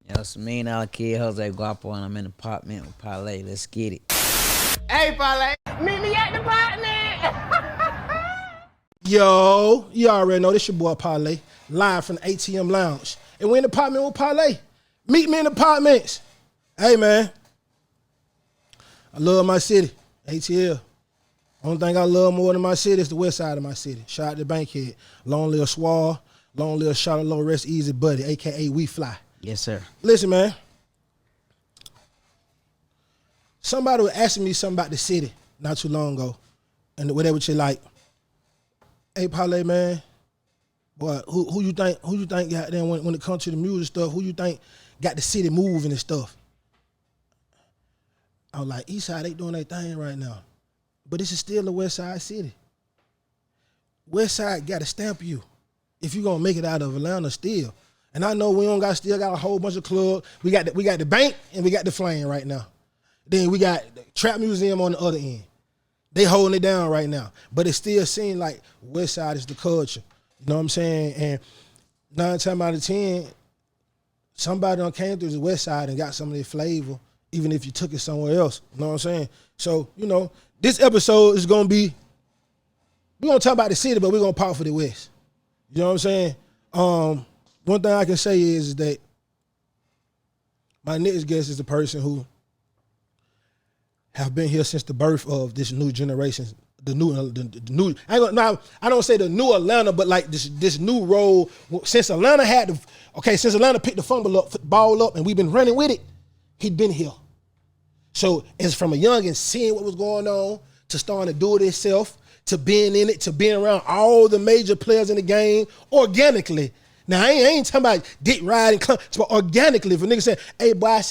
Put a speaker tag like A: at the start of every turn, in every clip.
A: Yo, it's me and our kid, Jose Guapo, and I'm in the apartment with Parlay. Let's get it.
B: Hey, Parlay, meet me at the apartment.
C: Yo, you already know this your boy Parlay, live from the ATM Lounge. And we're in the apartment with Parlay. Meet me in the apartments. Hey, man. I love my city, ATL. Only thing I love more than my city is the west side of my city. Shout out to Bankhead. Long live Swall. Long live Charlotte Low Rest Easy Buddy, a.k.a. We Fly.
A: Yes, sir.
C: Listen, man. Somebody was asking me something about the city not too long ago. And whatever you like, hey, Parlay, man, boy, who you think got there when it comes to the music stuff, who you think got the city moving and stuff? I was like, East Side, they doing their thing right now. But this is still a West Side city. West Side got to stamp you if you're going to make it out of Atlanta still. And I know we still got a whole bunch of clubs. We got the bank and we got the Flame right now. Then we got the Trap Museum on the other end. They holding it down right now. But it still seems like West Side is the culture. You know what I'm saying? And 9 times out of 10, somebody done came through the West Side and got some of their flavor, even if you took it somewhere else. You know what I'm saying? So, this episode is going to be, we're going to talk about the city, but we're going to pop for the West. You know what I'm saying? One thing I can say is that my next guest is a person who have been here since the birth of this new generation, the new. I don't say the new Atlanta, but like this new role. Since Atlanta since Atlanta picked the ball up, and we've been running with it, he'd been here. So it's from a young and seeing what was going on to starting to do it himself, to being in it, to being around all the major players in the game organically. Now I ain't talking about dick riding, but organically. If a nigga say, "Hey, boy,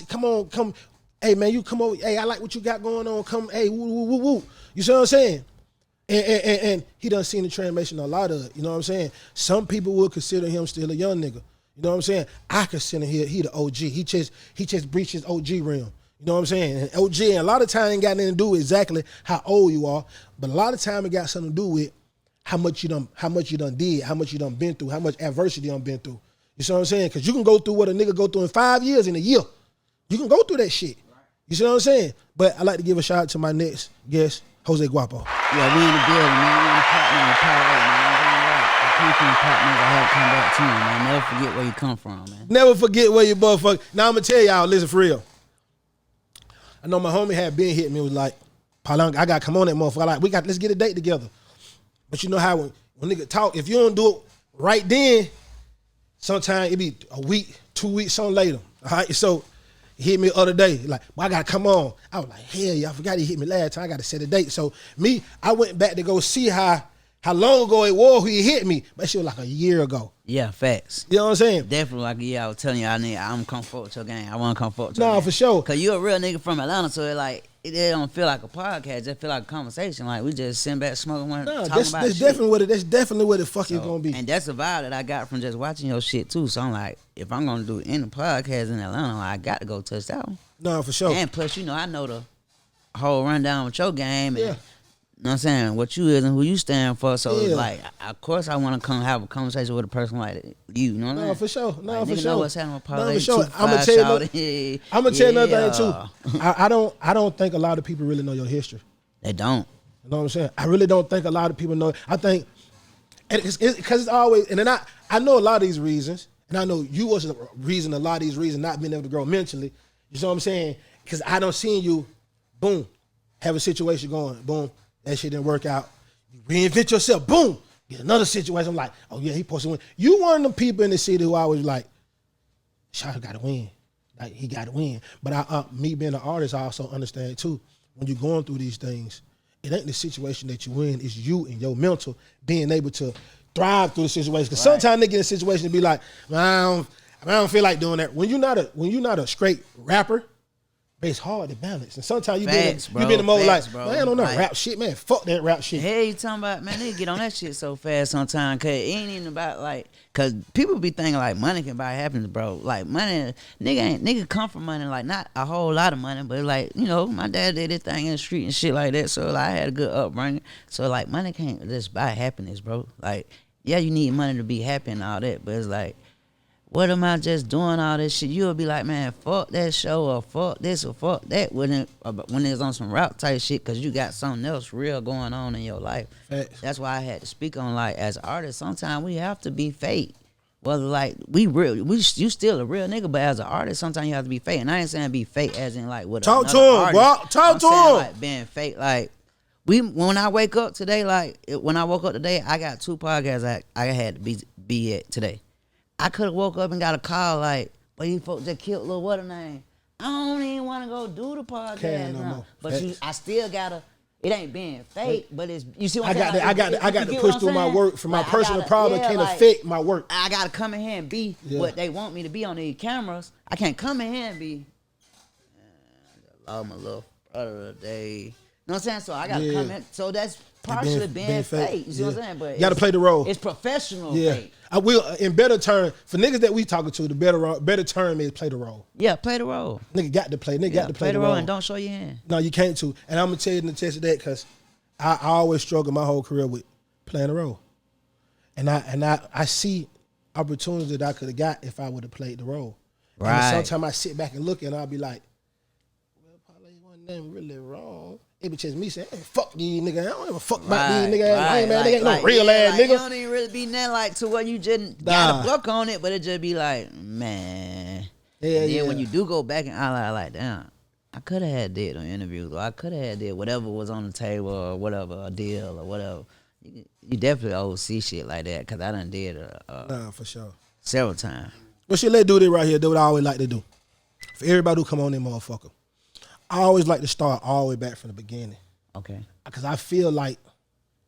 C: come." Hey, man, you come over. Hey, I like what you got going on. Come, hey, woo, woo, woo, woo. You see what I'm saying? And he done seen the transformation a lot of it. You know what I'm saying? Some people would consider him still a young nigga. You know what I'm saying? I consider he the OG. He just breached his OG realm. You know what I'm saying? And OG, and a lot of time ain't got nothing to do with exactly how old you are, but a lot of time it got something to do with how much you done did, how much you done been through, how much adversity you done been through. You see what I'm saying? Because you can go through what a nigga go through in 5 years in a year. You can go through that shit. You see what I'm saying? But I like to give a shout out to my next guest, Jose Guapo.
A: Yeah, we in the building, man. We in the apartment with Parlay, man. I'm from the apartment. I have to come back to you, man. Never forget where you come from, man.
C: Never forget where you motherfucker. Now I'm gonna tell y'all, listen for real. I know my homie had been hitting me, was like, Parlay, I gotta come on that motherfucker. Like, let's get a date together. But you know how when nigga talk, if you don't do it right then, sometimes it be a week, 2 weeks, something later. All right, so he hit me the other day, like, well, I gotta come on. I was like, hell yeah, I forgot he hit me last time. I gotta set a date. So I went back to go see how long ago it was he hit me. But shit was like a year ago.
A: Yeah, facts.
C: You know what I'm saying?
A: Definitely, like, I was telling you, I'm come forward to your game. I want to come forward to your
C: No,
A: game.
C: for sure.
A: Because you a real nigga from Atlanta, so it don't feel like a podcast. It just feel like a conversation. Like, we just sitting back smoking one,
C: No,
A: talking
C: that's
A: about shit.
C: that's definitely what the fuck is gonna be.
A: And that's a vibe that I got from just watching your shit, too. So I'm like, if I'm going to do any podcast in Atlanta, I got to go touch that one.
C: No, for sure.
A: And plus, I know the whole rundown with your game. And,
C: Yeah.
A: you know what I'm saying? What you is and who you stand for. So,
C: Yeah.
A: like, of course, I want to come have a conversation with a person like you. You know what I'm saying?
C: No, for sure. No,
A: like,
C: for
A: nigga
C: sure.
A: know what's happening with Parlay.
C: No, for sure. I'm gonna tell you another thing too. I don't think a lot of people really know your history.
A: They don't.
C: You know what I'm saying? I really don't think a lot of people know. I think, and it's because it's always, and then I know a lot of these reasons, and I know you was the reason, a lot of these reasons not being able to grow mentally. You know what I'm saying? Because I don't see you, boom, have a situation going, boom, that shit didn't work out. You reinvent yourself, boom, get another situation. I'm like, oh yeah, he supposed to win. You one of them people in the city who always like, Shot got to win. Like, he got to win. But me being an artist, I also understand too, when you're going through these things, it ain't the situation that you in, it's you and your mental being able to thrive through the situation. Because sometimes they get in a situation to be like, I don't feel like doing that. When you're not a straight rapper, it's hard to balance. And sometimes you be in the mode like, man, I don't know rap shit, man. Fuck that rap shit.
A: Hey, you talking about, man, they get on that shit so fast sometimes, cause it ain't even about like, cause people be thinking like money can buy happiness, bro. Like money, nigga come from money, like not a whole lot of money, but like, my dad did this thing in the street and shit like that. So like, I had a good upbringing. So like money can't just buy happiness, bro. Like, yeah, you need money to be happy and all that, but it's like, what am I just doing all this shit? You'll be like, man, fuck that show or fuck this or fuck that when it's on some rap type shit because you got something else real going on in your life.
C: Facts.
A: That's why I had to speak on, like, as artists, sometimes we have to be fake. Whether, like, you still a real nigga, but as an artist, sometimes you have to be fake. And I ain't saying be fake as in, like, with
C: Talk to
A: another
C: him,
A: artist.
C: bro. Talk
A: I'm
C: to
A: saying,
C: him.
A: like, being fake, like, when I wake up today, like, when I woke up today, I got 2 podcasts I had to be at today. I could have woke up and got a call like, but you folks just killed Lil What a Name. I don't even want to go do the podcast now. But I still gotta. It ain't being fake, but it's, you see what I'm saying?
C: I got to push through my work for my personal problem can't affect my work.
A: I gotta come in here and be what they want me to be on these cameras. I can't come in here and be. I love my little brother today. You know what I'm saying? So I gotta come in. So that's partially being fake. You see what I'm saying? But
C: you gotta play the role.
A: It's professional fake.
C: I will, in better term, for niggas that we talking to, the better term is play the role.
A: Yeah, play the role.
C: Nigga got to play. Got to play the role
A: and don't show your hand.
C: No, you can't too. And I'm gonna tell you in the test of that because I always struggle my whole career with playing the role, and I see opportunities that I could have got if I would have played the role. Right. And sometimes I sit back and look and I'll be like, well, Parlay wasn't nothing really wrong. It be just me saying, hey, fuck these niggas. I don't give a fuck about these niggas. Right. Man, they ain't no real ass nigga.
A: You don't even really be nothing like to where you just got a buck on it, but it just be like, man. Yeah, and then when you do go back and I like, damn, I could have had did an interview, or I could have had did whatever was on the table or whatever, a deal or whatever. You definitely owe see shit like that because I done did
C: for sure.
A: Several times.
C: Well, shit, let's do this right here. Do what I always like to do. For everybody who come on in, motherfucker. I always like to start all the way back from the beginning.
A: Okay.
C: Because I feel like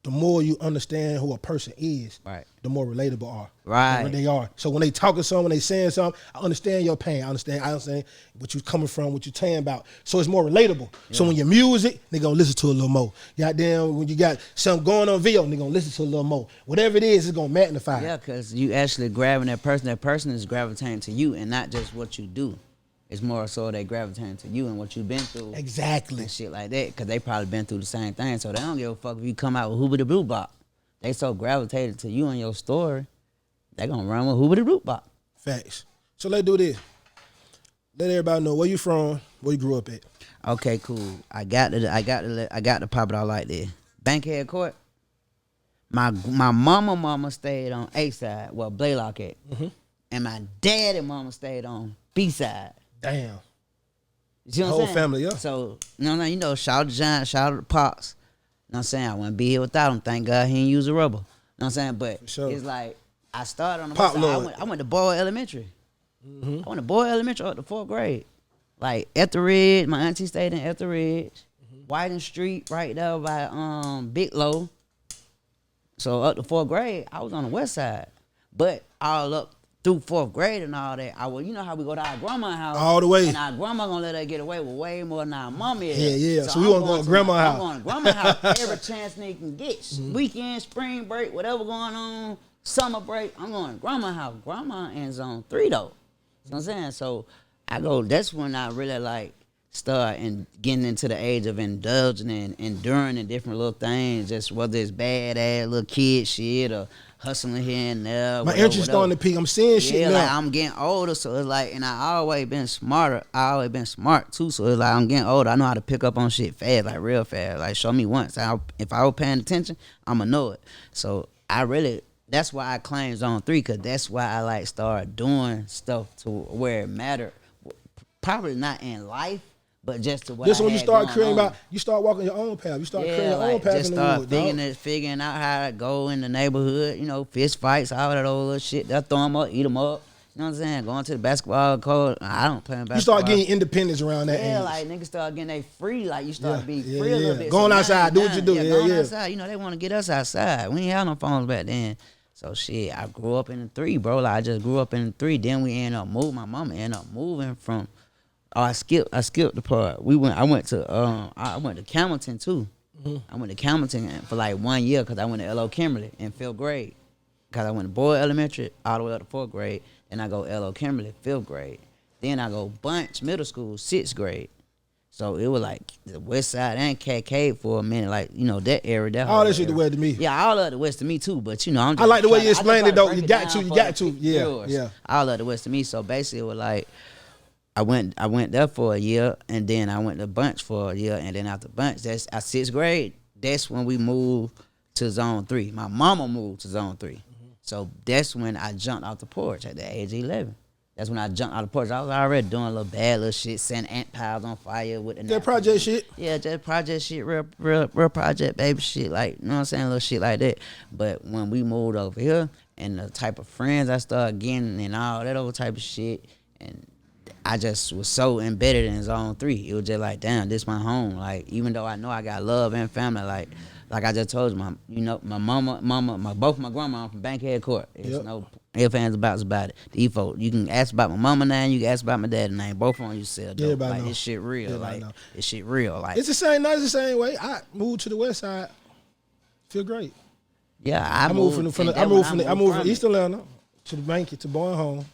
C: the more you understand who a person is, the more relatable are.
A: Right.
C: They are. So when they talking something, when they saying something, I understand your pain. I understand what you coming from, what you saying about. So it's more relatable. Yeah. So when your music, they gonna listen to it a little more. Goddamn, when you got something going on video, they gonna listen to it a little more. Whatever it is, it's gonna magnify.
A: Yeah, because you actually grabbing that person is gravitating to you and not just what you do. It's more so they gravitating to you and what you've been through.
C: Exactly.
A: And shit like that, because they probably been through the same thing. So they don't give a fuck if you come out with Hoobity Blue Bop. They so gravitated to you and your story, they gonna run with Hoobity Blue Bop.
C: Facts. So let's do this. Let everybody know where you from, where you grew up at.
A: Okay, cool. I got to pop it out like this. Bankhead Court. My mama stayed on A side, well, Blaylock at. Mm-hmm. And my daddy mama stayed on B side.
C: Damn.
A: You see what I'm
C: whole
A: saying?
C: Family, yeah.
A: So, shout out to John, shout out to Pops. You know what I'm saying? I wouldn't be here without him. Thank God he didn't use a rubber. You know what I'm saying? But sure. It's like, I started on the west side. I went to Boyle Elementary. Mm-hmm. I went to Boyle Elementary up to 4th grade. Like, Etheridge, my auntie stayed in Etheridge. Mm-hmm. Whiting Street, right there by Big Low. So, up to 4th grade, I was on the west side. But all up through 4th grade and all that, you know how we go to our grandma's house.
C: All the way.
A: And our grandma gonna let her get away with way more than our mommy is.
C: Yeah. So we want to go to grandma's house.
A: I'm going to grandma's house every chance nigga can get. Mm-hmm. Weekend, spring break, whatever going on, summer break, I'm going to grandma's house. Grandma in zone 3 though. You know what I'm saying? So that's when I really start and getting into the age of indulging and enduring in different little things, just whether it's bad ass little kid shit or hustling here and there.
C: My interest starting to peak. I'm seeing shit now.
A: Like I'm getting older, so it's like, and I always been smarter. I always been smart too, so it's like I'm getting older. I know how to pick up on shit fast, like real fast. Like show me once. If I was paying attention, I'ma know it. So that's why I claim zone 3, because that's why I start doing stuff to where it mattered. Probably not in life, but just to what
C: this
A: I
C: when you start creating
A: on.
C: You start walking your own path. You start creating your own path
A: just
C: in the
A: start
C: wood,
A: figuring out how to go in the neighborhood, fist fights, all that old little shit. They'll throw them up, eat them up. You know what I'm saying? Going to the basketball court. I don't play basketball.
C: You start getting independence around that age.
A: Yeah, like niggas start getting they free. Like you start to be free a little bit.
C: Going outside, do what you do.
A: Going outside. They want to get us outside. We ain't have no phones back then. So shit, I grew up in the 3, bro. Like I just grew up in the 3. Then we ended up moving. My mama ended up moving from. Oh, I skipped the part. I went to Camilton too. Mm-hmm. I went to Camilton for 1 year because I went to L.O. Kimberly in 5th grade. Because I went to Boyle Elementary all the way up to 4th grade. Then I go L.O. Kimberly 5th grade. Then I go Bunch Middle School 6th grade. So it was like the West Side and Catcade for a minute, like that area. That
C: All
A: whole
C: that shit the
A: area.
C: way to me.
A: Yeah, all of the West to me too. But I'm just
C: I like the way you
A: I just
C: explained
A: try
C: it though.
A: break
C: You
A: it
C: got
A: down
C: to. You
A: for
C: got
A: the
C: to. Yeah.
A: viewers.
C: Yeah.
A: All of the West to me. So basically, it was like I went there for a year, and then I went to Bunch for a year, and then after Bunch, that's at 6th grade. That's when we moved to Zone 3. My mama moved to Zone 3. So that's when I jumped off the porch at the age of 11. That's when I jumped out the porch. I was already doing a little bad little shit, setting ant piles on fire with the
C: That project shit.
A: Yeah, just project shit, real project baby shit, like, you know what I'm saying, little shit like that. But when we moved over here and the type of friends I started getting and all that old type of shit, and I just was so embedded in Zone 3. It was just like, damn, this my home. Like, even though I know I got love and family, like I just told you, my mama, both my grandma from Bankhead Court. There's no ifs, ands, about it. Default. You can ask about my mama name, you can ask about my dad's name. Both on you sell dope. Like, this shit real. This shit real. Like,
C: it's the same. Not the same way. I moved to the West Side. Feel great.
A: Yeah,
C: I moved from East Atlanta to the Bank to Boyne Home.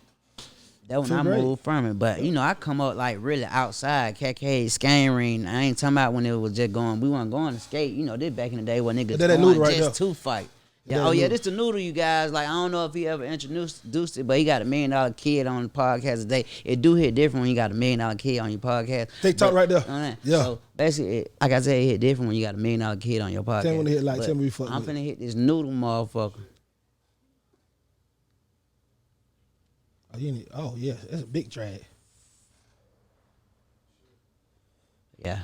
A: That when I moved from it. But, I come up like really outside, Catcade, skating ring. I ain't talking about when it was just going, we weren't going to skate. This back in the day when niggas going
C: right
A: just
C: there.
A: to fight. Yeah, this the noodle, you guys. Like, I don't know if he ever introduced it, but he got $1 million kid on the podcast today. It do hit different when you got $1 million kid on your podcast.
C: TikTok right there. Yeah.
A: So basically, like I said, it hit different when you got $1 million kid on your podcast.
C: Tell me when to hit like, tell me we fuck
A: I'm
C: with
A: finna hit this noodle motherfucker.
C: Oh yeah, that's a big drag.
A: Yeah,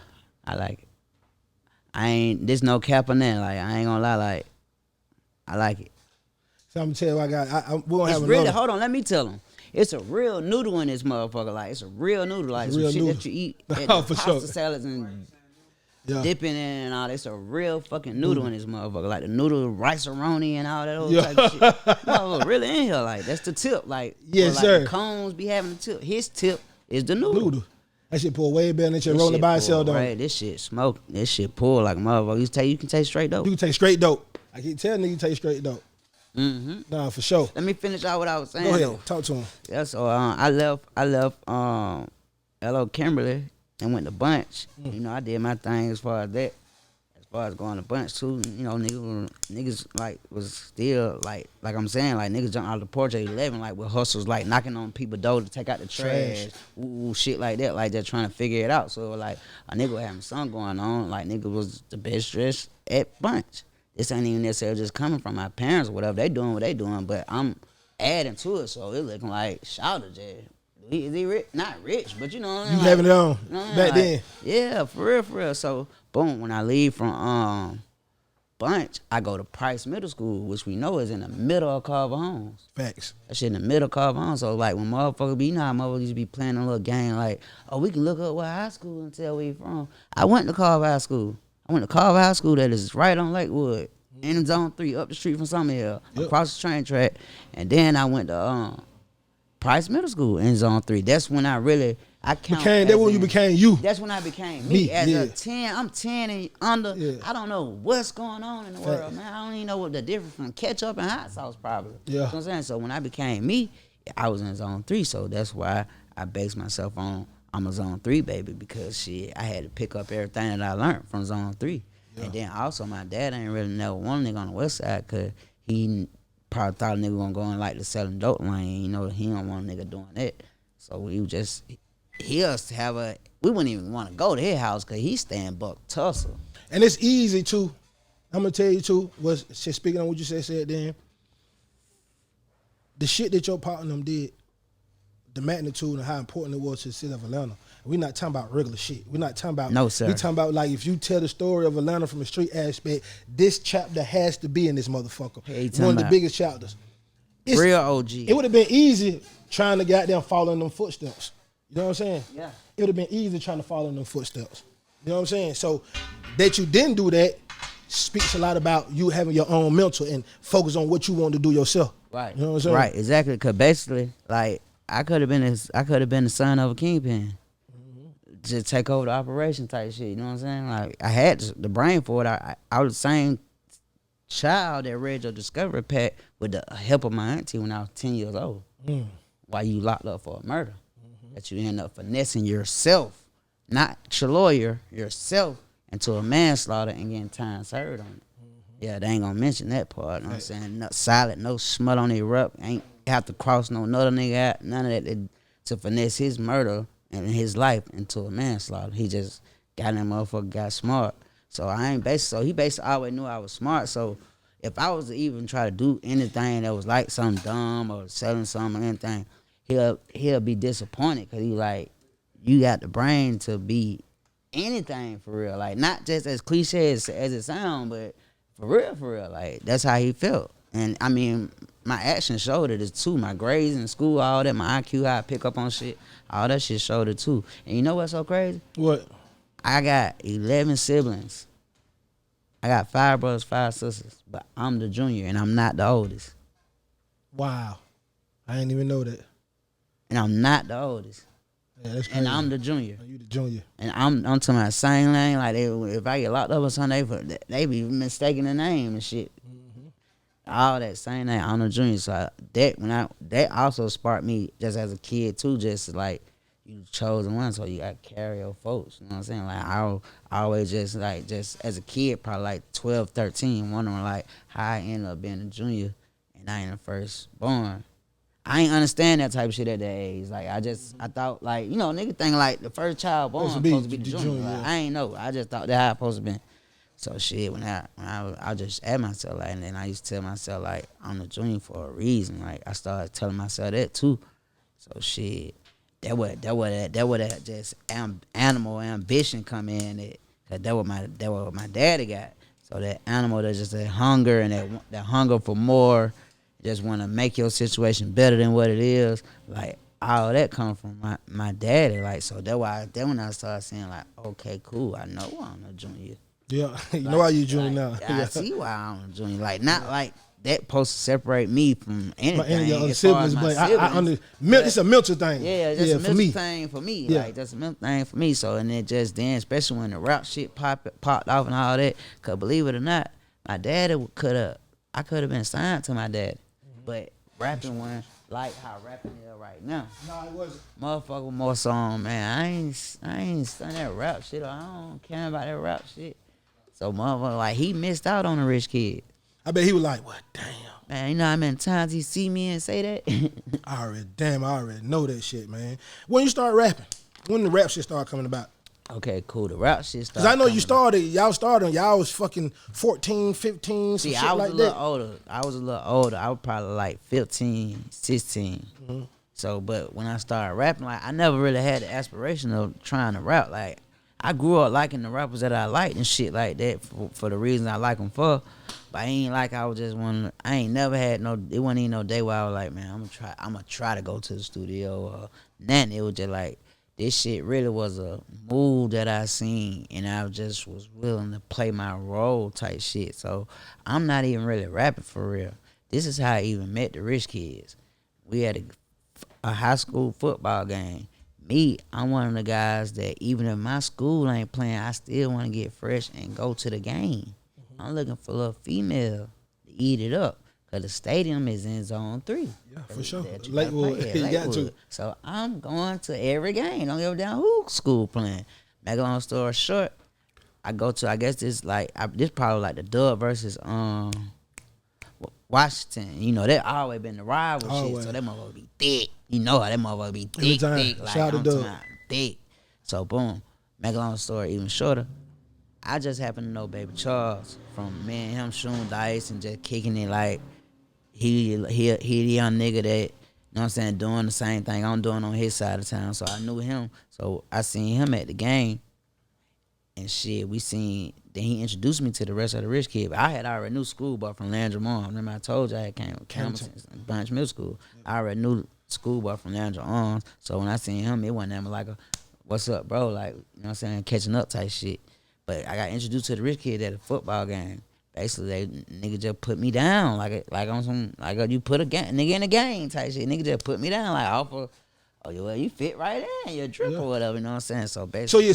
A: I like it. There's no cap on that. Like, I ain't gonna lie, like, I like it.
C: So I'm gonna tell you, we don't
A: It's
C: have
A: really,
C: another.
A: hold on, let me tell them. It's a real noodle in this motherfucker. Like, it's a real noodle. Like, some shit that you eat at
C: Oh,
A: the
C: for
A: pasta
C: sure.
A: salads and
C: Yeah.
A: dipping in and all that. It's a real fucking noodle in this motherfucker. Like, the noodle, rice-a-roni and all that old
C: Yeah.
A: type of shit. Motherfucker really in here. Like, that's the tip. Like,
C: Yes,
A: like
C: sir.
A: The cones be having the tip. His tip is the noodle.
C: That shit pull way better than shit
A: This
C: rolling
A: shit
C: by
A: pull,
C: itself, though.
A: right? This shit smoke. This shit pull like a motherfucker. You can taste straight dope.
C: You can take straight dope. I keep telling you, take straight dope.
A: Mm-hmm.
C: Nah, for sure.
A: Let me finish out what I was saying.
C: Go ahead,
A: though.
C: talk to him.
A: Yeah, so I left L.O. Kimberly and went to Bunch. I did my thing as far as that. As far as going to Bunch too, niggas like was still like I'm saying, like, niggas jumped out of the porch at 11, like, with hustles, like knocking on people's door to take out the trash. Ooh, shit like that, like, they're trying to figure it out. So like a nigga was having something going on, like, nigga was the best dressed at Bunch. This ain't even necessarily just coming from my parents or whatever. They doing what they doing, but I'm adding to it, so it looking like Shouter J. Is he rich? Not rich, but you know what I mean?
C: You having it on back then.
A: Yeah, for real. So boom, when I leave from Bunch, I go to Price Middle School, which we know is in the middle of Carver Homes.
C: Facts.
A: That shit in the middle of Carver Homes. So like when motherfuckers be, how motherfuckers used to be playing a little game like, oh, we can look up what high school and tell where you from. I went to Carver High School. I went to Carver High School that is right on Lakewood, in Zone 3, up the street from Summerhill, across the train track. And then I went to Price Middle School in Zone 3. That's when I count.
C: That's when you became you.
A: That's when I became me. As
C: yeah.
A: a 10, I'm 10 and under.
C: Yeah.
A: I don't know what's going on in the world, man. I don't even know what the difference from ketchup and hot sauce probably.
C: Yeah.
A: You know what I'm saying? So when I became me, I was in Zone 3. So that's why I based myself on I'm a Zone 3 baby, because shit, I had to pick up everything that I learned from Zone 3. Yeah. And then also my dad ain't really never one nigga on the west side, because he probably thought a nigga gonna go in like the selling dope lane. He don't want a nigga doing that. So we just, we wouldn't even want to go to his house because he's staying Buck Tussle.
C: And it's easy too. I'm gonna tell you too, speaking on what you said then, the shit that your partner them did, the magnitude and how important it was to the city of Atlanta. We're not talking about regular shit. We're not talking about,
A: no, sir.
C: We're talking about, like, if you tell the story of Atlanta from a street aspect, this chapter has to be in this motherfucker.
A: Hey,
C: one of the biggest chapters.
A: Real OG.
C: It would have been easy trying to get out there and follow in them footsteps. You know what I'm saying?
A: Yeah.
C: It would have been easy trying to follow in them footsteps. You know what I'm saying? So that you didn't do that speaks a lot about you having your own mental and focus on what you want to do yourself.
A: Right.
C: You know what I'm saying?
A: Right, exactly. Because basically, like, I could have been the son of a kingpin. Just take over the operation type shit. You know what I'm saying? Like, I had the brain for it. I was the same child that read your Discovery Pack with the help of my auntie when I was 10 years old. While you locked up for a murder. That you end up finessing yourself not your lawyer, yourself, into a manslaughter and getting time served on it. Yeah, they ain't gonna mention that part. You know what I'm saying? No, solid, no smut on their rep. Ain't have to cross no another nigga out. None of that to finesse his murder and his life into a manslaughter. He just got that motherfucker, got smart. So he basically always knew I was smart. So if I was to even try to do anything that was like something dumb or selling something or anything, he'll be disappointed because he like, you got the brain to be anything for real. Like, not just as cliche as it sounds, but for real. Like, that's how he felt. And, I mean, my actions showed it too. My grades in school, all that, my IQ, how I pick up on shit, all that shit showed it too. And you know what's so crazy?
C: What?
A: I got 11 siblings. I got 5 brothers, 5 sisters, but I'm the junior and I'm not the oldest.
C: Wow. I didn't even know that.
A: And I'm not the oldest.
C: Yeah, that's crazy.
A: And I'm the junior.
C: You the junior.
A: And I'm to my same lane. Like, if I get locked up or something, they be mistaking the name and shit. Mm-hmm. All that same name. I'm the junior. So that also sparked me just as a kid too. Just like, you chosen one, so you got to carry your folks. You know what I'm saying? Like, I always just as a kid, probably like 12, 13, wondering like how I ended up being a junior and I ain't the first born. I ain't understand that type of shit at that age. Like, I thought, like, you know, nigga think like the first child born supposed to be the junior. Like, I ain't know. I just thought that how it supposed to be. So shit, when I just at myself like, and then I used to tell myself like, I'm the junior for a reason. Like, I started telling myself that too. So shit, that would just animal ambition come in. Cause that what my daddy got. So that animal, that just that hunger and that hunger for more. Just want to make your situation better than what it is. Like, all that come from my daddy. Like, so that's when I started saying like, okay, cool, I know I'm a junior.
C: Yeah, you know why you junior now.
A: I see why I'm a junior. Like, not like that supposed to separate me from anything.
C: Any other
A: as far
C: siblings,
A: as my
C: but
A: siblings.
C: It's a mental thing.
A: Yeah, it's a
C: for
A: mental
C: me.
A: thing for me.
C: Yeah.
A: Like, that's a mental thing for me. So, and then just then, especially when the rap shit popped off and all that, cause believe it or not, my daddy I could have been signed to my daddy. But rapping wasn't like how rapping is right now.
C: No, it wasn't.
A: Motherfucker more song, man. I ain't done that rap shit. I don't care about that rap shit. So motherfucker, like, he missed out on a rich kid.
C: I bet he was like, what, damn.
A: Man, you know how many times he see me and say that?
C: I already know that shit, man. When you start rapping, when the rap shit start coming about?
A: Okay, cool. The rap shit started.
C: Because I know y'all was fucking 14, 15, some shit like that.
A: I was a little older. I was probably like 15, 16. Mm-hmm. So, but when I started rapping, like, I never really had the aspiration of trying to rap. Like, I grew up liking the rappers that I liked and shit like that for the reason I like them for. But I ain't like I was just one. I ain't never had it wasn't even no day where I was like, man, I'm gonna try to go to the studio or nothing. It was just like, this shit really was a move that I seen, and I just was willing to play my role type shit. So I'm not even really rapping for real. This is how I even met the rich kids. We had a high school football game. Me, I'm one of the guys that even if my school ain't playing, I still want to get fresh and go to the game. Mm-hmm. I'm looking for a little female to eat it up. Because the stadium is in zone 3.
C: Yeah, for sure.
A: Lakewood.
C: You got to.
A: So I'm going to every game. Don't give a damn who school playing. Make a long story short, I go to, I guess this probably like the Dub versus Washington. You know, they always been the rival shit. So that motherfucker be thick. You know how that motherfucker be thick. Like,
C: shout out to Dub.
A: Thick. So boom. Make a long story even shorter. I just happen to know Baby Charles from me and him shooting dice and just kicking it like, he the young nigga that, you know what I'm saying, doing the same thing I'm doing on his side of town. So I knew him. So I seen him at the game. And shit, then he introduced me to the rest of the rich kid. But I had already knew schoolboy from Landry Arms. Remember I told you I had came with Campbell Bunch Middle School. I already knew schoolboy from Landry Arms. So when I seen him, it wasn't nothing like what's up, bro? Like, you know what I'm saying, catching up type shit. But I got introduced to the rich kid at a football game. Basically, they nigga just put me down like on some you put a nigga in a game type shit. Nigga just put me down like off of, well, you fit right in your drip or whatever. You know what I'm saying? So basically,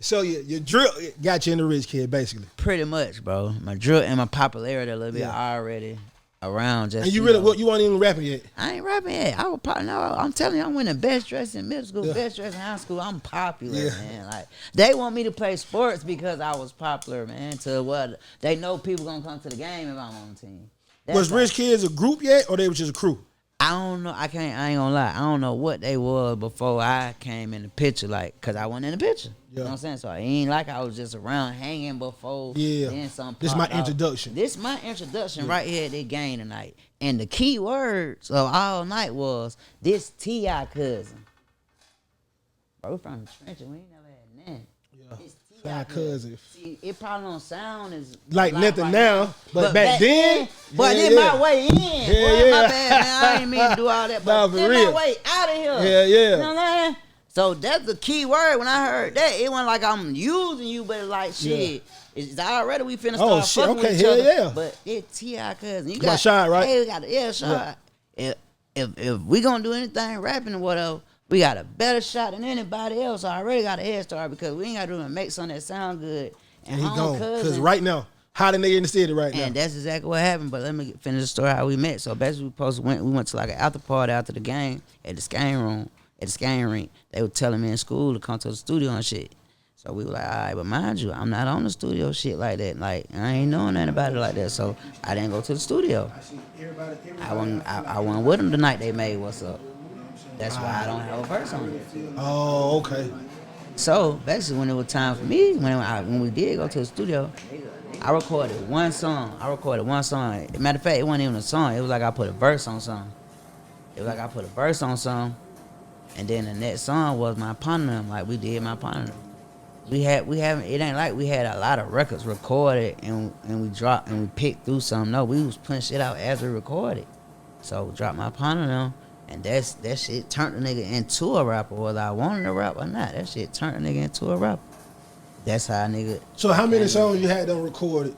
C: so your drip got you in the rich kid basically.
A: Pretty much, bro. My drip and my popularity a little bit already around just.
C: And you
A: know,
C: you weren't even rapping yet.
A: I ain't rapping yet. I was probably no. I'm telling you, I'm winning best dressed in middle school, best dressed in high school. I'm popular, man. Like they want me to play sports because I was popular, man. To what they know people gonna come to the game if I'm on the team.
C: Was Rich Kids a group yet, or they was just a crew?
A: I don't know. I ain't gonna lie. I don't know what they was before I came in the picture. Like, cause I wasn't in the picture. You know what I'm saying? So it ain't like I was just around hanging before.
C: Yeah.
A: Then something.
C: This is my
A: popped out.
C: introduction.
A: This my introduction right here at the game tonight. And the key words of all night was this T.I. cousin. Bro, we from the trenches. We ain't never had none.
C: Yeah.
A: It's T.I.
C: cousin.
A: See, it probably don't sound as
C: Like nothing
A: right
C: now, but back then.
A: But
C: yeah,
A: in my way in.
C: Yeah,
A: Boy,
C: yeah.
A: my bad, man. I ain't mean to do all that. But
C: Nah, for
A: in
C: real.
A: my way out of here.
C: Yeah, yeah.
A: You know what I'm saying? So that's the key word. When I heard that, it wasn't like I'm using you, but it's like shit. It's already we finna start fucking with each other.
C: Yeah.
A: But it's T.I. cousin. You
C: got shot, right?
A: Hey, we got shot. If we gonna do anything rapping or whatever, we got a better shot than anybody else. I already got a head start because we ain't gotta do nothing make something that sound good.
C: And he gone. Because right now, how the nigga in the city right now.
A: And that's exactly what happened. But let me finish the story how we met. So basically, we went to like an after party after the game at the skating room, at the skating rink. They were telling me in school to come to the studio and shit. So we were like, all right, but mind you, I'm not on the studio shit like that. Like I ain't knowing nothing about it like that. So I didn't go to the studio. I wasn't with them the night they made What's Up. That's why I don't have a verse on it.
C: Oh, okay.
A: So basically, when it was time for me, when we did go to the studio, I recorded one song. Matter of fact, it wasn't even a song. It was like I put a verse on something. And then the next song was my partner. Like we did my partner. We haven't. It ain't like we had a lot of records recorded and we dropped and we picked through some. No, we was putting shit out as we recorded. So we dropped my partner now. And that shit turned the nigga into a rapper, whether I wanted to rap or not. That shit turned the nigga into a rapper. That's how a nigga.
C: So how many songs you had done recorded?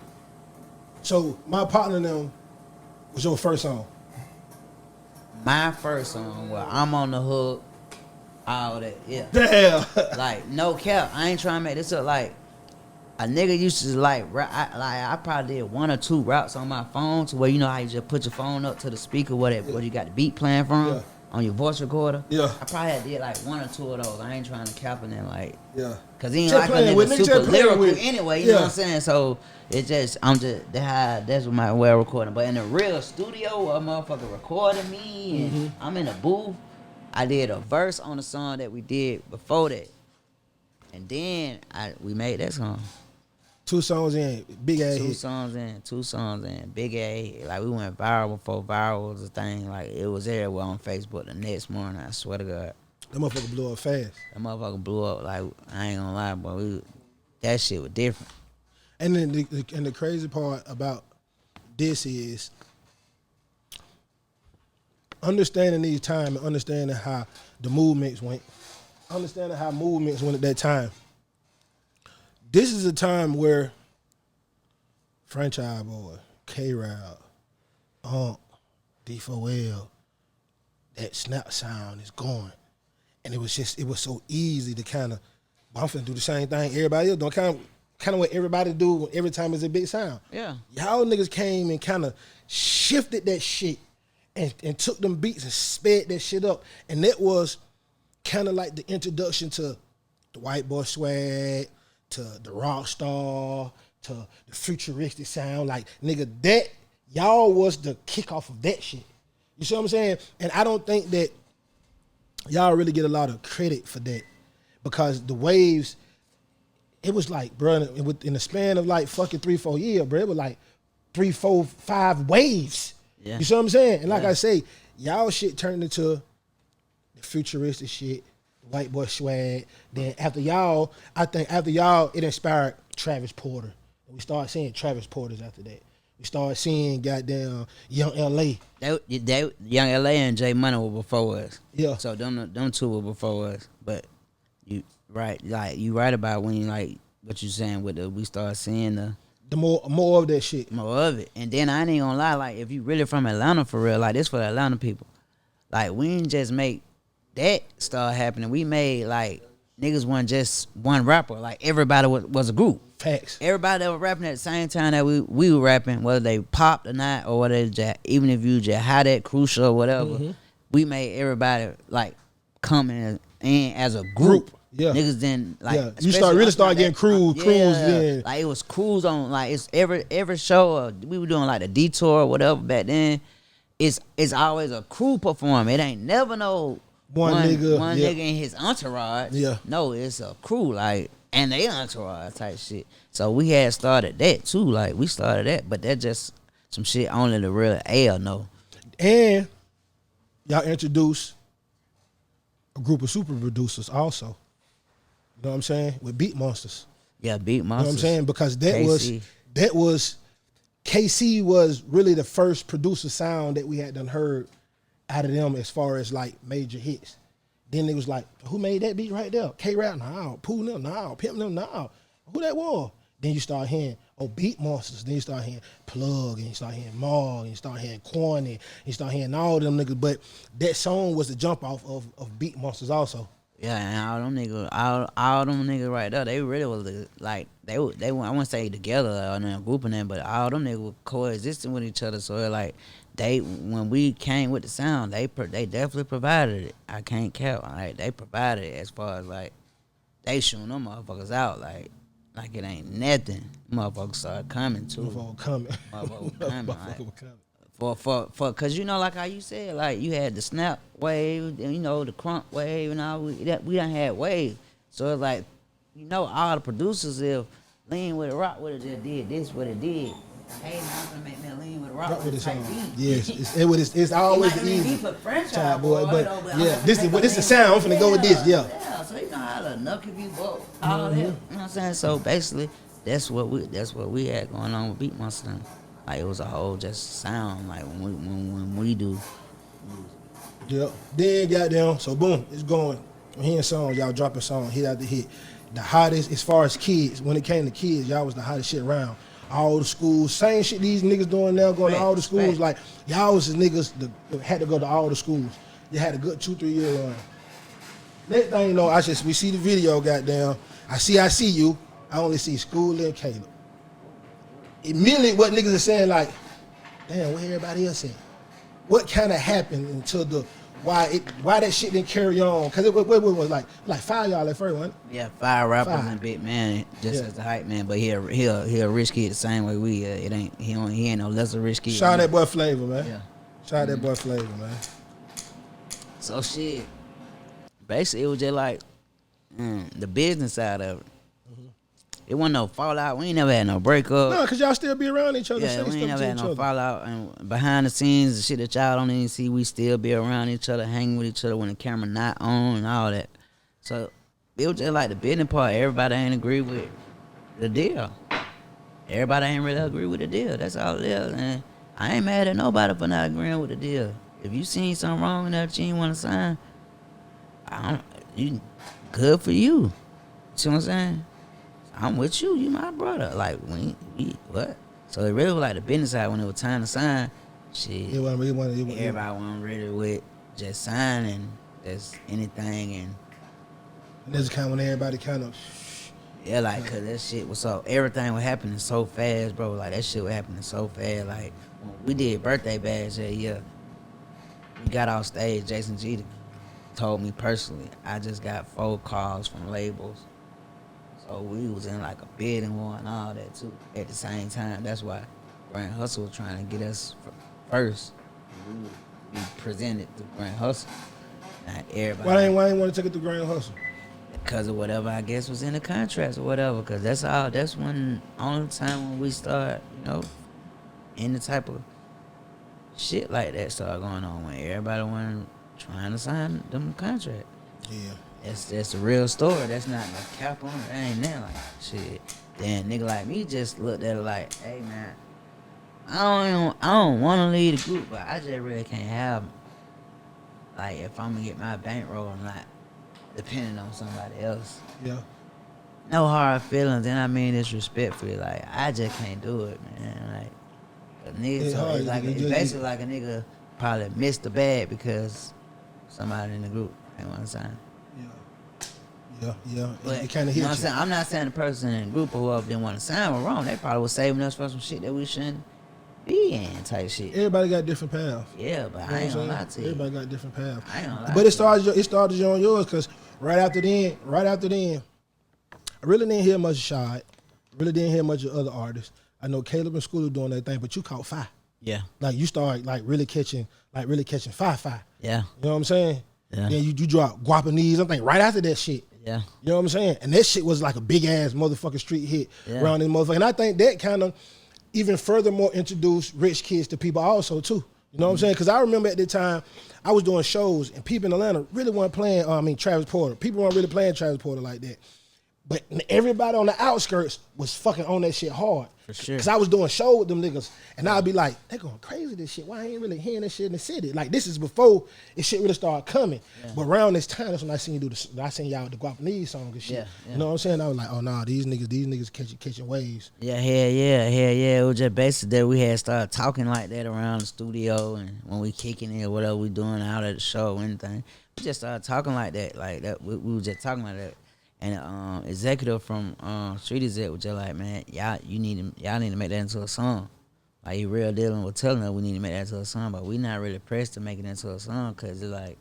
C: So my partner now was your first song.
A: My first song, well, I'm on the hook, all that, yeah.
C: Damn.
A: Like no cap, I ain't trying to make this up. Like a nigga used to like rap. I probably did one or two raps on my phone to where you know how you just put your phone up to the speaker where you got the beat playing from on your voice recorder.
C: Yeah.
A: I probably had did like one or two of those. I ain't trying to cap it in like.
C: Yeah.
A: Cause he ain't
C: Just
A: like a nigga super lyrical
C: with.
A: anyway. You know what I'm saying? So it just that's my way of recording. But in the real studio, a motherfucker recording me and I'm in a booth. I did a verse on the song that we did before that, and then we made that song.
C: 2 songs in, big ass.
A: Two songs in, big A. Like we went viral before viral was a thing. Like it was everywhere on Facebook the next morning. I swear to God.
C: That motherfucker blew up fast.
A: That motherfucker blew up. Like I ain't gonna lie, but that shit was different.
C: And then the crazy part about this is understanding these times and understanding how the movements went. Understanding how movements went at that time. This is a time where Franchise Boy, K-Rod, D4L, that snap sound is going. And it was so easy to kind of, I'm finna do the same thing everybody else doing, kind of what everybody do every time it's a big sound.
A: Yeah.
C: Y'all niggas came and kind of shifted that shit and took them beats and sped that shit up. And that was kind of like the introduction to the white boy swag, to the rock star, to the futuristic sound. Like, nigga, that, y'all was the kickoff of that shit. You see what I'm saying? And I don't think that y'all really get a lot of credit for that because the waves, it was like, bro, in the span of like fucking 3-4 years, bro, it was like 3, 4, 5 waves. Yeah. You see what I'm saying? And like I say, y'all shit turned into the futuristic shit, white boy swag. Then after y'all, it inspired Travis Porter. And we started seeing Travis Porters after that. We started seeing goddamn Young LA.
A: Young LA and J Money were before us.
C: Yeah.
A: So them two were before us. But you right about when you like what you saying with we start seeing the
C: more of that shit.
A: More of it. And then I ain't gonna lie, like if you really from Atlanta for real, like this for the Atlanta people. Like we didn't just make that start happening. We made like niggas wasn't just one rapper. Like everybody was a group.
C: Facts.
A: Everybody that was rapping at the same time that we were rapping, whether they popped or not, or whether they just, even if you just had that crucial or whatever, we made everybody like come in as a group.
C: Yeah.
A: Niggas then like
C: you start getting crews then.
A: Like it was crews on like it's every show we were doing like the detour or whatever back then. It's always a crew perform. It ain't never no one nigga in his entourage.
C: Yeah.
A: No, it's a crew like and they entourage type shit. So we had started that too. Like we started that, but that just some shit only the real AL know.
C: And y'all introduced a group of super producers also. You know what I'm saying? With Beat Monsters.
A: Yeah, Beat Monsters.
C: You know what I'm saying? Because
A: KC.
C: that was KC was really the first producer sound that we had done heard out of them as far as like major hits. Then it was like, who made that beat right there? K-Rap? No. Pooh them? No. Pimp them? No. Who that was? Then you start hearing, Beat Monsters. Then you start hearing Plug, and you start hearing Maul, and you start hearing Corny, and you start hearing all them niggas. But that song was the jump off of Beat Monsters also.
A: Yeah, and all them niggas right there, they really was like they I wouldn't say together or in a group and that, but all them niggas were coexisting with each other. So like when we came with the sound, they definitely provided it. I can't count. Like they provided it as far as like they shooting them motherfuckers out like it ain't nothing. Motherfuckers started coming too.
C: Motherfuckers coming.
A: Like, for cause you know like how you said like you had the snap wave and you know the crunk wave and all we done had waves. So it's like you know all the producers if Lean with it, Rock with it just did this what it did. Hey, now I'm gonna make me a Lean with a Rock with it type beat.
C: Yes, it's always the easy
A: franchise
C: boy, but yeah, this is the sound. I'm finna go with this. Yeah.
A: So you know how to knuckle you both all that. You know what I'm saying? So basically that's what we had going on with Beat Monster. Like it was a whole just sound like when we do.
C: Yep. Then goddamn, so boom, it's going. I'm hearing songs, y'all dropping songs, hit after hit. The hottest as far as kids, when it came to kids, y'all was the hottest shit around. All the schools, same shit these niggas doing now, going to all the schools. Like y'all was the niggas that had to go to all the schools. You had a good 2-3 year run. Next thing you know, we see the video, goddamn. I see you. I only see School and Caleb. Immediately what niggas are saying like, damn, what everybody else saying? What kind of happened until why that shit didn't carry on? Cause it was like 5 y'all at first, wasn't it?
A: Yeah, 5 rappers and Big Man just as the hype man, but he a rich kid the same way we he ain't no lesser rich kid.
C: Shout out that boy Flavor, man.
A: Yeah.
C: Shout out that boy Flavor, man.
A: So shit, basically it was just like the business side of it. It wasn't no fallout. We ain't never had no breakup.
C: No, cause y'all still be around each other.
A: Yeah, we ain't never had no fallout. And behind the scenes, the shit that y'all don't even see, we still be around each other, hanging with each other when the camera not on and all that. So it was just like the business part. Everybody ain't agree with the deal. Everybody ain't really agree with the deal. That's all it is. And I ain't mad at nobody for not agreeing with the deal. If you seen something wrong in that you ain't want to sign, good for you. See what I'm saying? I'm with you. You my brother. Like we what? So it really was like the business side when it was time to sign. Shit. Everybody wasn't ready with just signing just anything and
C: that's kind of when everybody kind of
A: yeah, like cause that shit was so everything was happening so fast, bro. Like that shit was happening so fast. Like when we did birthday bash that year, we got off stage. Jason G told me personally, I just got 4 calls from labels. So we was in like a bidding war and all that too at the same time. That's why Grand Hustle was trying to get us first. We presented the Grand Hustle. Not everybody.
C: Why ain't want to take it to Grand Hustle?
A: Because of whatever I guess was in the contracts or whatever. Because that's when only time when we start, any type of shit like that started going on when everybody wasn't trying to sign them contract.
C: Yeah.
A: That's the real story. That's not no cap on it. That ain't that like shit. Then nigga like me just looked at it like, hey man, I don't want to lead the group, but I just really can't have like if I'm gonna get my bankroll or not, depending on somebody else.
C: Yeah.
A: No hard feelings, and I mean this respectfully. Like I just can't do it, man. Like a nigga, it's basically like a nigga probably missed the bag because somebody in the group ain't want to sign.
C: Yeah.
A: But
C: It kind of
A: you know
C: hit
A: what I'm saying?
C: you.
A: I'm not saying the person in the group or whoever didn't want to sign was wrong. They probably was saving us for some shit that we shouldn't be in type shit.
C: Everybody got different paths.
A: Yeah, but
C: You know
A: I
C: what
A: ain't
C: I'm
A: gonna
C: saying?
A: lie to you.
C: Everybody got different paths.
A: I ain't gonna lie
C: But
A: to
C: it started on yours because right after then, I really didn't hear much of Shad. Really didn't hear much of other artists. I know Caleb and School doing their thing, but you caught fire.
A: Yeah.
C: Like you start really catching fire.
A: Yeah.
C: You know what I'm saying?
A: Yeah.
C: Then you drop Guapo I'm thinking right after that shit.
A: Yeah.
C: You know what I'm saying? And that shit was like a big ass motherfucking street hit
A: Yeah.
C: around this motherfucker. And I think that kind of even furthermore introduced rich kids to people also too. You know what I'm saying? Because I remember at the time I was doing shows and people in Atlanta really weren't playing. Travis Porter. People weren't really playing Travis Porter like that. But everybody on the outskirts was fucking on that shit hard.
A: For sure.
C: Cause I was doing show with them niggas, and I'd be like, they going crazy this shit. Why I ain't really hearing this shit in the city? Like this is before this shit really started coming. Yeah. But around this time, that's when I seen y'all with the Guapo song and shit.
A: Yeah.
C: You know what I'm saying? I was like, oh nah, these niggas catching waves.
A: Yeah. It was just basically that we had started talking like that around the studio and when we kicking it or whatever we doing out at the show or anything. We just started talking like that. Like that we were just talking like that. And executive from Street Exec was just like, man, y'all need to make that into a song. Like he real dealing with telling us we need to make that into a song, but we not really pressed to make it into a song because it's like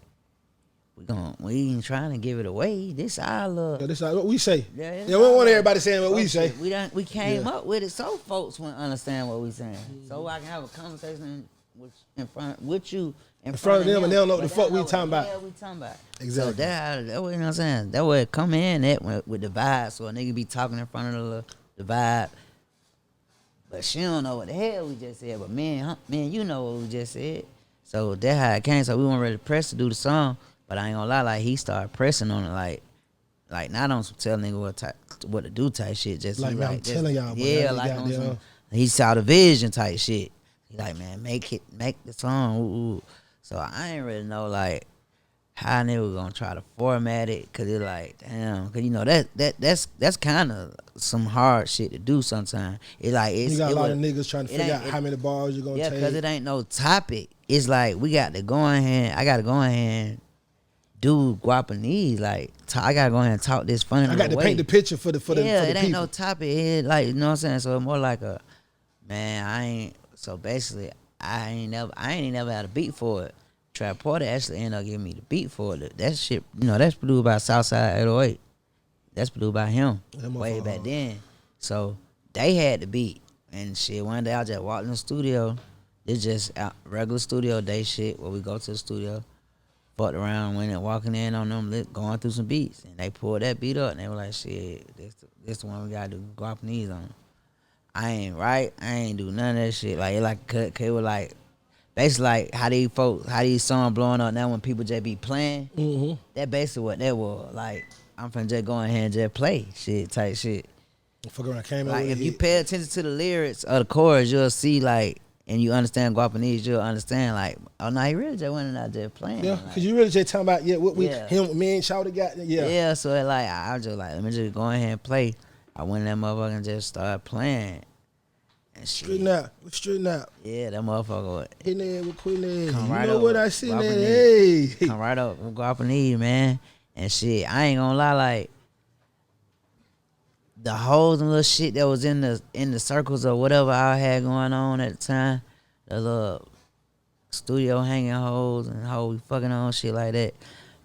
A: we ain't trying to give it away. This our love.
C: Yeah, this is what we say.
A: Yeah,
C: we don't want everybody saying what we say.
A: We came up with it so folks wouldn't understand what we saying. So I can have a conversation with you. In front of them, and they don't know what the fuck we talking about. Yeah, we talking about.
C: Exactly.
A: So that way, you know what I'm saying? That way it come in that with the vibe. So a nigga be talking in front of the vibe. But she don't know what the hell we just said. But man, you know what we just said. So that's how it came. So we weren't ready to press to do the song. But I ain't gonna lie, like he started pressing on it like not on some tell nigga what to do type shit. Just
C: like, man, I'm telling y'all,
A: yeah, like on some, he saw the vision type shit. He like, man, make the song. Ooh. So I ain't really know like how they was gonna try to format it, cause it's like damn, cause you know that's kind of some hard shit to do sometimes. It's like you
C: got a lot of niggas trying to figure out how many bars you're gonna take.
A: Yeah, cause it ain't no topic. It's like we got to go in here. I got to go in here and do Guapanese. Like I gotta go ahead and talk this funny.
C: I got to paint the picture for the
A: yeah, it ain't
C: people.
A: no topic. It like you know what I'm saying. So it's more like a man. I ain't. So basically, I ain't never had a beat for it. Trap Porter actually ended up giving me the beat for it. That shit, you know, that's produced by Southside 808. That's produced by him way back then. So they had the beat. And shit, one day I just walked in the studio. It's just regular studio day shit where we go to the studio, fucked around, went and walking in on them, going through some beats. And they pulled that beat up and they were like, shit, this the one we gotta do Guapanese on. I ain't do none of that shit. Like it was like basically like how these songs blowing up now when people just be playing. Mm-hmm. That basically what that was. Like I'm finna just go in here and just play shit type shit.
C: Fuck around, came
A: like if you pay attention to the lyrics of the chorus, you'll see like, and you understand Guapanese, you'll understand like, oh no, he really just went out there playing.
C: Yeah, cause you really just talking about him, me and Shawty got
A: Yeah, so it like I was just like, let me just go in here and play. I went in that motherfucker and just started playing. And
C: straighten out.
A: Yeah, that motherfucker.
C: Hitting it with quick legs.
A: You
C: know what I see there? Hey.
A: Come right up with Guapanese, man. And shit, I ain't gonna lie, like the hoes and little shit that was in the circles or whatever I had going on at the time, the little studio hanging hoes and hoes fucking on shit like that.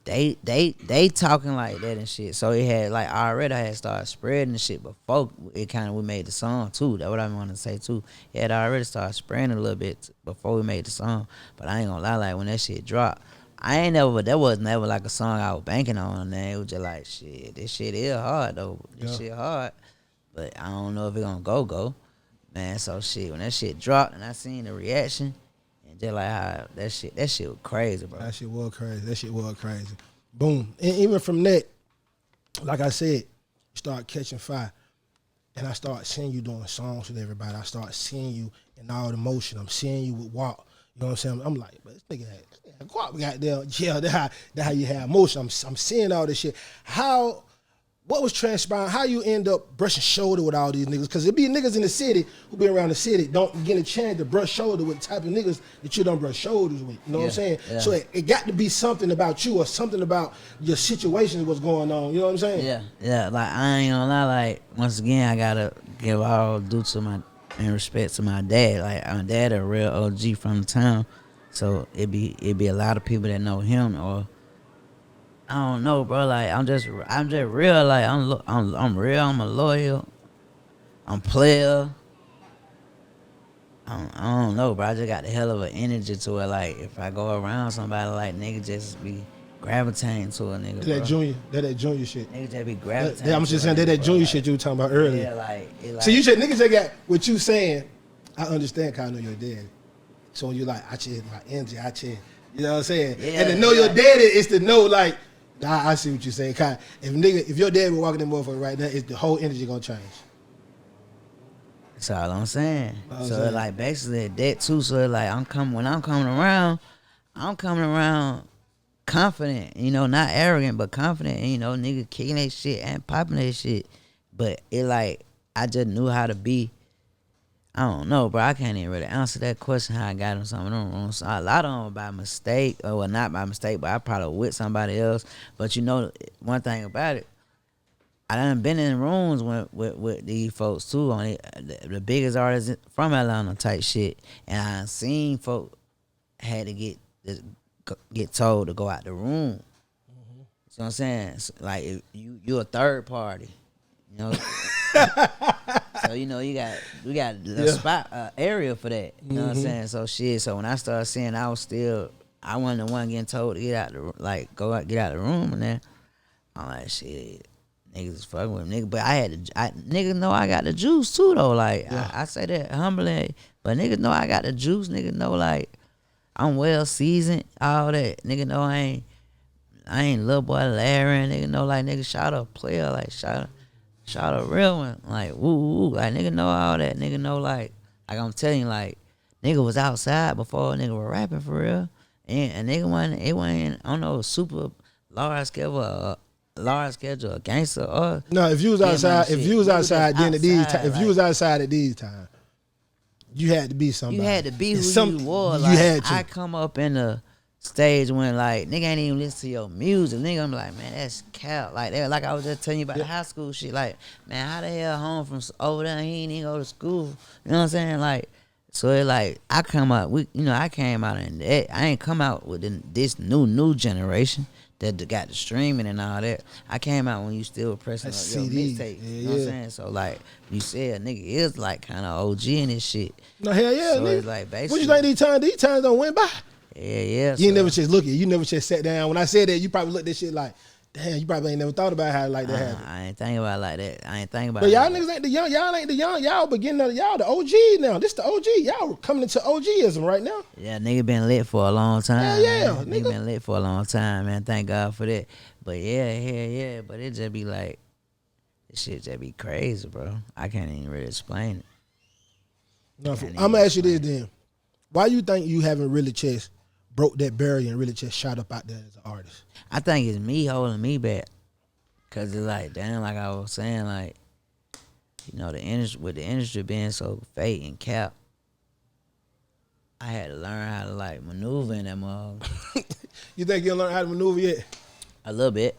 A: They talking like that and shit. So it had like already I had started spreading the shit before it kind of we made the song too. That's what I want to say too. It had already started spreading a little bit before we made the song. But I ain't gonna lie, like when that shit dropped, that was never like a song I was banking on. And it was just like shit. This shit is hard though. This shit hard. But I don't know if it gonna go. Man, so shit when that shit dropped and I seen the reaction. Just like how that shit was crazy, bro.
C: That shit was crazy. Boom. And even from that, like I said, you start catching fire. And I start seeing you doing songs with everybody. I start seeing you in all the motion. I'm seeing you with Walt. You know what I'm saying? I'm like, but this nigga Guap got there. Yeah, that's how you have motion. I'm seeing all this shit. How what was transpiring? How you end up brushing shoulder with all these niggas? Because there be niggas in the city who be around the city don't get a chance to brush shoulder with the type of niggas that you don't brush shoulders with. You know what I'm saying?
A: Yeah.
C: So it got to be something about you or something about your situation what's going on. You know what I'm saying?
A: Yeah. Like I ain't gonna lie. Like once again, I gotta give all due to in respect to my dad. Like my dad a real OG from the town, so it be a lot of people that know him or. I don't know, bro. Like I'm just real. Like I'm real. I'm a loyal. I'm player. I don't know, bro. I just got the hell of an energy to it. Like if I go around somebody, like nigga just be gravitating to a nigga.
C: That junior shit.
A: Nigga just be gravitating.
C: I'm just saying that junior shit you were talking about earlier.
A: Yeah, like.
C: So you said niggas that got what you saying. I understand. Cause I know your dad. So when you like, I check my energy. I check. You know what I'm saying?
A: Yeah,
C: and to know your daddy is to know like. I see what you're saying. If your dad were walking in motherfucker right now, the whole energy gonna change.
A: That's all I'm saying. So like basically that too. So like when I'm coming around confident. You know, not arrogant but confident. And, you know, nigga kicking that shit and popping that shit. But it like I just knew how to be. I don't know, bro. I can't even really answer that question how I got in some of them rooms. A lot of them by mistake, or well, not by mistake, but I probably with somebody else. But you know, one thing about it, I done been in rooms with these folks too on it, the biggest artists from Atlanta type shit, and I done seen folk had to get told to go out the room. Mm-hmm. So I'm saying, like, if you a third party, you know. So you know we got the spot area for that. You know what I'm saying? So shit. So when I started seeing, I wasn't the one getting told to get out get out the room, and then I'm like, shit, niggas is fucking with me, nigga. But niggas know I got the juice too though. Like I say that humbly, but niggas know I got the juice. Niggas know like I'm well seasoned, all that. Nigga know I ain't little boy Larry. Nigga know like nigga shout a player, like shout a real one, like woo, like nigga know all that. Nigga know like I'm telling you, like nigga was outside before nigga was rapping for real, and nigga wasn't I don't know super large schedule a gangster or
C: no. If you was outside, at these times, you had to be somebody.
A: You had to be who you was. Like, had to. I come up in the stage when like nigga ain't even listen to your music, nigga. I'm like, man, that's cap. Like I was just telling you about the high school shit. Like, man, how the hell home from over there? He ain't even go to school. You know what I'm saying? Like, so it like I came out in that. I ain't come out with this new generation that got the streaming and all that. I came out when you still pressing up your mixtape. You know what I'm saying? So like you said, a nigga is like kind of OG in this shit.
C: No hell yeah,
A: so
C: nigga.
A: It's like basically,
C: what you think these times don't went by?
A: Yeah.
C: You ain't never just look at it. You never just sat down. When I said that, you probably looked at this shit like, damn, you probably ain't never thought about how like that happened.
A: I ain't thinking about it like that. I ain't thinking about
C: but
A: it.
C: But y'all niggas ain't the young. Y'all ain't the young. Y'all beginning of y'all the OG now. This the OG. Y'all coming into OGism right now.
A: Yeah, nigga been lit for a long time.
C: Yeah,
A: nigga been lit for a long time, man. Thank God for that. But yeah. But it just be like, this shit just be crazy, bro. I can't even really explain it.
C: No, I'm gonna ask you this then. Why you think you haven't really just broke that barrier and really just shot up out there as an artist?
A: I think it's me holding me back. Cause it's like, damn, like I was saying, like, you know, the industry being so fake and cap, I had to learn how to like maneuver in that mug.
C: You think you'll learn how to maneuver yet?
A: A little bit.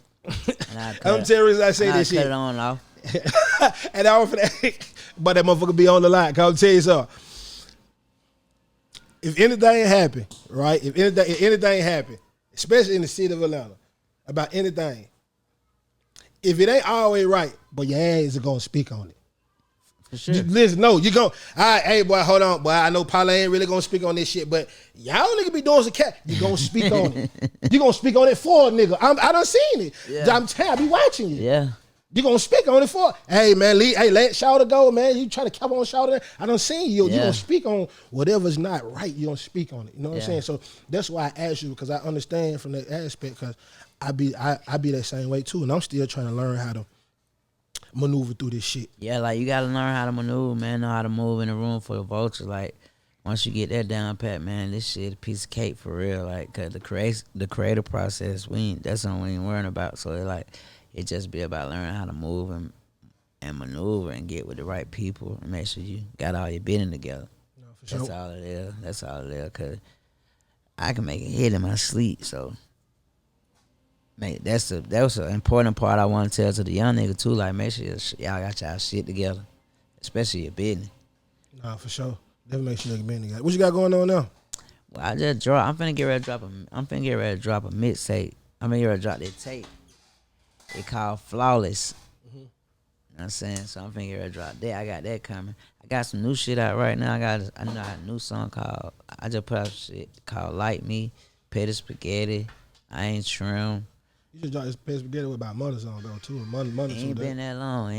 C: I'm serious. I say this shit.
A: Cut it on and off.
C: And I offer that, but that motherfucker be on the line. Cause I'll tell you something. If anything happen, right? If anything happen, especially in the city of Atlanta, about anything, if it ain't always right, but your ass is gonna speak on it.
A: For sure.
C: Listen, no, you gon' all right, hey boy, hold on, boy. I know Parlae ain't really gonna speak on this shit, but y'all nigga be doing some cat. You gonna speak on it. You gonna speak on it for a nigga. I done seen it. Yeah. I'm telling you, I be watching you.
A: Yeah.
C: You gonna speak on it for? Hey man, let Shawty go, man. You trying to cap on Shawty? I done seen you. Yeah. You gonna speak on whatever's not right. You gonna speak on it. You know what I'm saying? So that's why I asked you, because I understand from that aspect. Because I be that same way too, and I'm still trying to learn how to maneuver through this shit.
A: Yeah, like you gotta learn how to maneuver, man. Know how to move in the room for the vultures. Like once you get that down pat, man, this shit a piece of cake for real. Like, cause the creative process, that's something we ain't worrying about. So it's like, it just be about learning how to move and maneuver and get with the right people and make sure you got all your business together.
C: No, for sure.
A: That's all it is. That's all it is. Cause I can make a hit in my sleep. So, man, that was an important part I want to tell to the young nigga too. Like, make sure y'all got y'all shit together, especially your business.
C: Nah, for sure. Definitely make sure you get together. What you got going on now?
A: Well, I just I'm finna get ready to drop a mixtape. I'm finna get ready to drop that tape. It called Flawless. You know what I'm saying? So I'm finna get ready to drop that. I got that coming. I got some new shit out right now. I got a new song called, I just put out shit called Like Me, Petty Spaghetti, I Ain't Trim.
C: You just dropped this Petty Spaghetti with about months on though too. Money
A: Ain't been that long.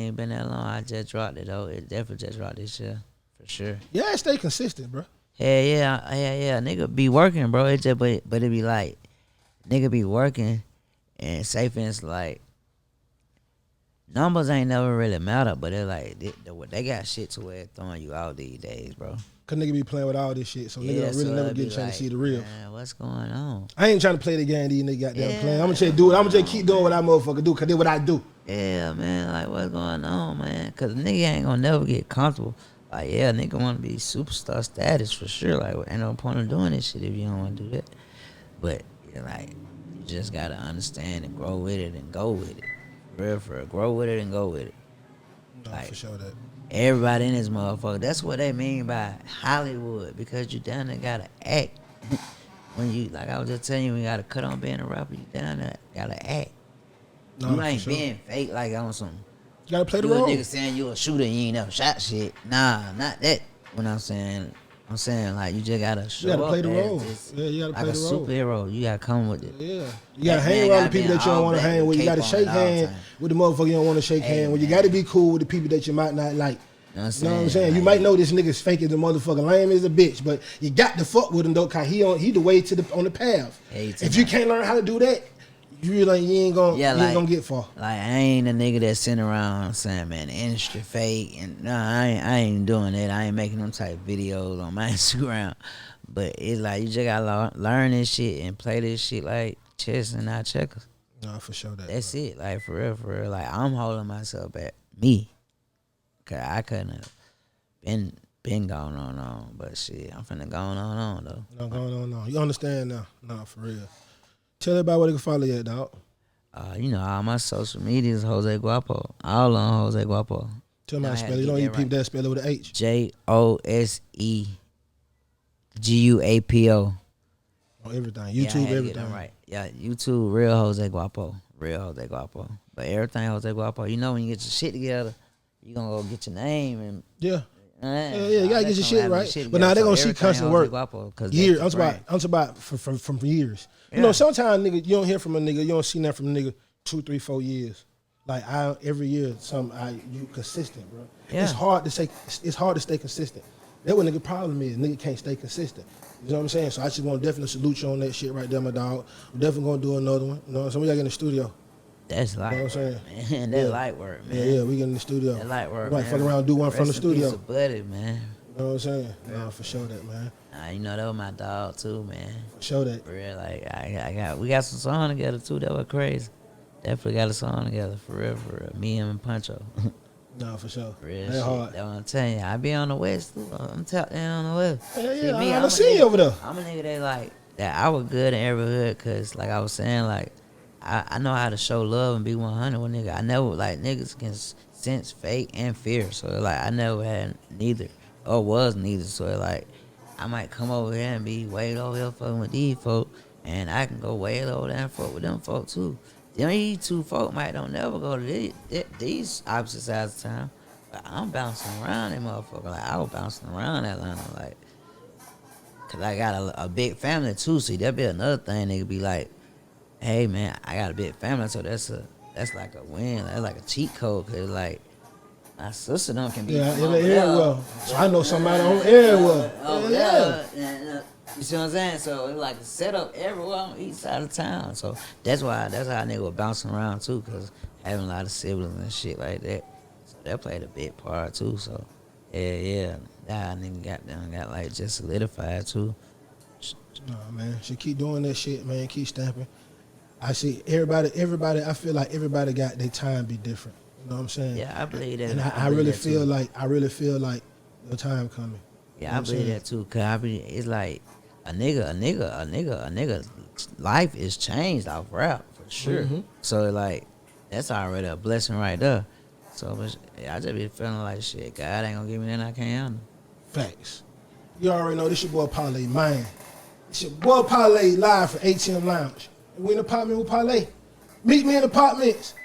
A: I just dropped it though. It definitely just dropped this year. For sure.
C: Yeah, stay consistent, bro.
A: Yeah. Nigga be working, bro. It just, but it be like, nigga be working, and say for instance, like, numbers ain't never really matter, but they're like, they got shit to where it's throwing you out these days, bro.
C: Cause nigga be playing with all this shit, so nigga don't really never get a chance to see the real.
A: Man, what's going on?
C: I ain't trying to play the game these niggas goddamn playing. I'ma just do it. I'ma just keep doing what I motherfucker do, cause that's what I do.
A: Yeah, man, like, what's going on, man? Cause nigga ain't gonna never get comfortable. Like, yeah, nigga wanna be superstar status for sure. Like, ain't no point in doing this shit if you don't wanna do that. But, yeah, like, you just gotta understand and grow with it and go with it. For real. Grow with it and go with it.
C: No,
A: like,
C: for sure that.
A: Everybody in this motherfucker. That's what they mean by Hollywood. Because you down there gotta act. When you, like I was just telling you, when you gotta cut on being a rapper, you down there gotta act.
C: No,
A: you ain't
C: for sure.
A: being fake like on some.
C: You gotta play the
A: you
C: role.
A: a nigga saying you a shooter and you ain't never shot shit. Nah, not that. When I'm saying like you just gotta show
C: You gotta
A: up
C: play the
A: as
C: role.
A: this,
C: Yeah, you gotta
A: like
C: play
A: a
C: the role.
A: superhero. You gotta come with it.
C: Yeah. You gotta
A: That
C: hang
A: man
C: around the
A: gotta
C: people
A: be
C: that you don't
A: all
C: wanna
A: black
C: hang with. You
A: cape
C: gotta
A: on
C: shake
A: at all
C: hands
A: times.
C: with the motherfucker you don't wanna shake
A: Hey,
C: hands with. You
A: man.
C: gotta be cool with the people that you might not like.
A: You know what
C: You know what I'm saying? You
A: Like,
C: might know this nigga's fake as a motherfucker, lame as a bitch, but you got to fuck with him though, cause he the way to on the path.
A: Hey,
C: If you can't learn how to do that, you ain't gonna get far.
A: Like, I ain't a nigga that's sitting around saying, man, the industry fake. And no, I ain't doing that. I ain't making them type videos on my Instagram. But it's like, you just gotta learn this shit and play this shit like chess and not checkers.
C: Nah, for sure that.
A: That's it. Like, for real. Like, I'm holding myself back. Me. Cause I couldn't have been going on. But shit, I'm finna go on though.
C: No, going on. You understand now? Nah, for real. Tell everybody where they can follow you at, dog.
A: You know, all my social media is Jose Guapo. All on Jose Guapo.
C: Tell me how to
A: I had
C: spell
A: to
C: it. You
A: get
C: don't
A: that
C: even people
A: right.
C: that spell it with an H.
A: JoseGuapo.
C: On everything.
A: Yeah, I
C: YouTube,
A: had to get
C: everything.
A: them right. Yeah, YouTube, real Jose Guapo. But everything Jose Guapo. You know, when you get your shit together, you gonna go get your name and
C: Yeah. You gotta get your shit right.
A: But
C: But now they gonna see constant work. Years. I'm talking about from years. You
A: Yeah.
C: know, sometimes nigga, you don't hear from a nigga, you don't see that from a nigga 2, 3, 4 years. Like every year, you consistent, bro.
A: Yeah.
C: It's hard to stay consistent. That's what nigga problem is. Nigga can't stay consistent. You know what I'm saying? So I just want to definitely salute you on that shit right there, my dog. We're definitely gonna do another one. You know, so we gotta get in the studio.
A: That's light
C: You know what I'm
A: work, man. That light work, man.
C: Yeah, we get in the studio.
A: That light work,
C: We might
A: man.
C: fuck around and do one from the
A: Rest in peace
C: studio.
A: to Buddy, man.
C: You know what I'm saying? Nah, for sure that, man.
A: You know, that was my dog too, man.
C: For sure that.
A: For real, like we got some song together too. That was crazy. Definitely got a song together for real. Me and Puncho.
C: Nah, for sure.
A: Real
C: That
A: shit.
C: hard.
A: That's what I'm telling you. I be on the west too. I'm tapped in on the west.
C: Yeah,
A: me,
C: I
A: I'm
C: done
A: a
C: seen you
A: nigga-
C: over there.
A: I'm a nigga that like that. I was good in every hood because, like I was saying, like I know how to show love and be 100 with nigga. I never like niggas can sense fake and fear. So like I never had neither or was neither. So like I might come over here and be way over here fucking with these folk, and I can go way over there and fuck with them folk too. These two folk might don't never go to these opposite sides of town. But I'm bouncing around that motherfucker. Like, I was bouncing around Atlanta, like, cause I got a big family too. See, that'd be another thing. They could be like, hey man, I got a big family, so that's like a win. That's like a cheat code. Cause like, my sister don't can be
C: Yeah,
A: from over there.
C: well. So I know somebody on everywhere.
A: Over
C: Yeah.
A: there. And, you see what I'm saying? So it's like a setup everywhere on each side of town. So that's how nigga was bouncing around too, cause having a lot of siblings and shit like that. So that played a big part too. So yeah. That nigga got like just solidified too.
C: Nah, man. Should keep doing that shit, man. Keep stamping. I see everybody. I feel like everybody got their time be different. You know what I'm saying?
A: Yeah, I believe that.
C: And I
A: believe
C: really
A: that
C: feel
A: too.
C: like your time coming.
A: Yeah, I believe that too. Cause it's like a nigga life is changed off rap for sure.
C: Mm-hmm.
A: So like that's already a blessing right there. So I just be feeling like shit. God ain't gonna give me that I can't handle.
C: Facts. You already know this your boy Parlay, man. It's your boy Parlay live from ATM Lounge. And we in the apartment with Parlay. Meet me in the Partments.